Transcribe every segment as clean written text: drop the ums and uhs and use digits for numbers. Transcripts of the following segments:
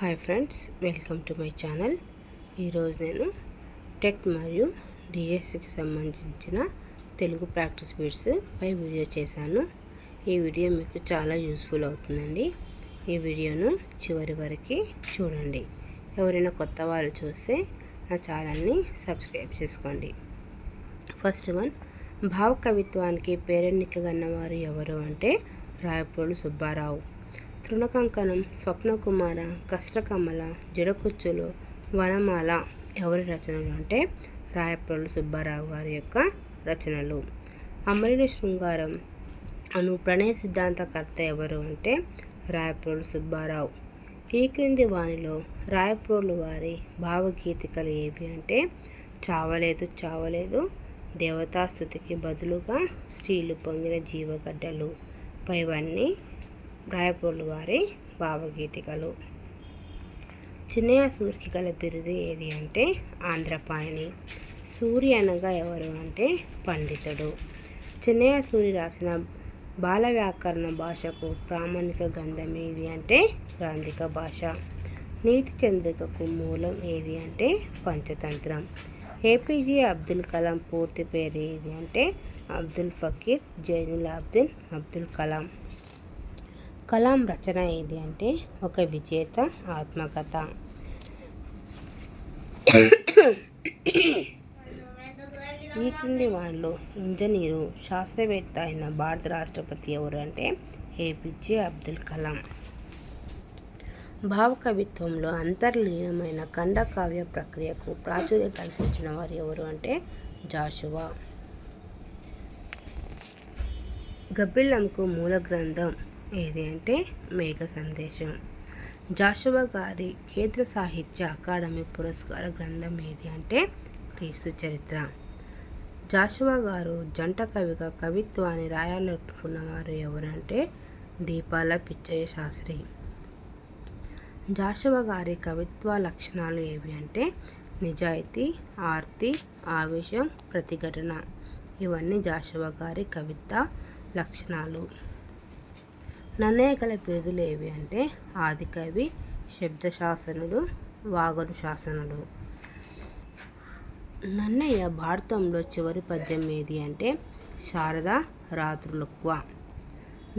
Hi friends, welcome to my channel. ఈరోజు నేను TET మరియు డిఎస్సికి సంబంధించిన తెలుగు ప్రాక్టీస్ బిట్స్ పై వీడియో చేశాను. ఈ వీడియో మీకు చాలా యూస్ఫుల్ అవుతుందండి. ఈ వీడియోను చివరి వరకు చూడండి. ఎవరైనా కొత్త వాళ్ళు చూస్తే నా ఛానల్ని సబ్స్క్రైబ్ చేసుకోండి. ఫస్ట్ వన్, భావ కవిత్వానికి పేరెన్నికగన్నవారు ఎవరు అంటే రాయప్రోలు సుబ్బారావు. తృణకంకణం, స్వప్నకుమార, కష్టకమల, జడకుచ్చులు, వనమాల ఎవరి రచనలు అంటే రాయప్రోలు సుబ్బారావు గారి యొక్క రచనలు. అమరుల శృంగారం అను ప్రణయ సిద్ధాంతకర్త ఎవరు అంటే రాయప్రోలు సుబ్బారావు. ఈ క్రింది వానిలో రాయప్రోలు వారి భావగీతికలు ఏవి అంటే చావలేదు చావలేదు, దేవతాస్తుతికి బదులుగా స్త్రీలు పొంగిన జీవగడ్డలు పైవన్నీ రాయప్రోలు వారి భావగీతికలు. చిన్నయ్య సూరికి గల బిరుదు ఏది అంటే ఆంధ్రపాయని. సూరి అనగా ఎవరు అంటే పండితుడు. చిన్నయ్య సూరి రాసిన బాల వ్యాకరణ భాషకు ప్రామాణిక గ్రంథం ఏది అంటే గ్రాంధిక భాష. నీతి చంద్రికకు మూలం ఏది అంటే పంచతంత్రం. ఏపీజే అబ్దుల్ కలాం పూర్తి పేరు ఏది అంటే అబ్దుల్ ఫకీర్ జైనుల్ అబ్దిన్ అబ్దుల్ కలాం. కలాం రచన ఏది అంటే ఒక విజేత ఆత్మకథ. ఈ క్రింది వారిలో ఇంజనీరు శాస్త్రవేత్త అయిన భారత రాష్ట్రపతి ఎవరు అంటే ఏపీజే అబ్దుల్ కలాం. భావ కవిత్వంలో అంతర్లీనమైన ఖండకావ్య ప్రక్రియకు ప్రాచుర్యం కల్పించిన వారు ఎవరు అంటే జాషువా. గబ్బిలంకు మూల గ్రంథం ఏది అంటే మేఘ సందేశం. జాషువా గారి కేంద్ర సాహిత్య అకాడమీ పురస్కార గ్రంథం ఏది అంటే క్రీస్తు చరిత్ర. జాషువా గారు జంట కవిగా కవిత్వాన్ని రాయాలనుకున్నవారు ఎవరంటే దీపాల పిచ్చయ్య శాస్త్రి. జాషువా గారి కవిత్వ లక్షణాలు ఏవి అంటే నిజాయితీ, ఆర్తి, ఆవేశం, ప్రతిఘటన. ఇవన్నీ జాషువా గారి కవిత్వ లక్షణాలు. నన్నయ్య గల బిరుదులు ఏవి అంటే ఆదికవి, శబ్దశాసనుడు, వాగనుశాసనుడు. నన్నయ్య భారతంలో చివరి పద్యం ఏది అంటే శారద రాత్రులక్కువ.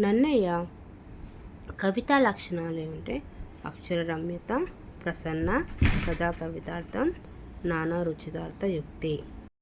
నన్నయ్య కవితా లక్షణాలు ఏమంటే అక్షర రమ్యత, ప్రసన్న, కథా కవితార్థం, నానా రుచితార్థ యుక్తి.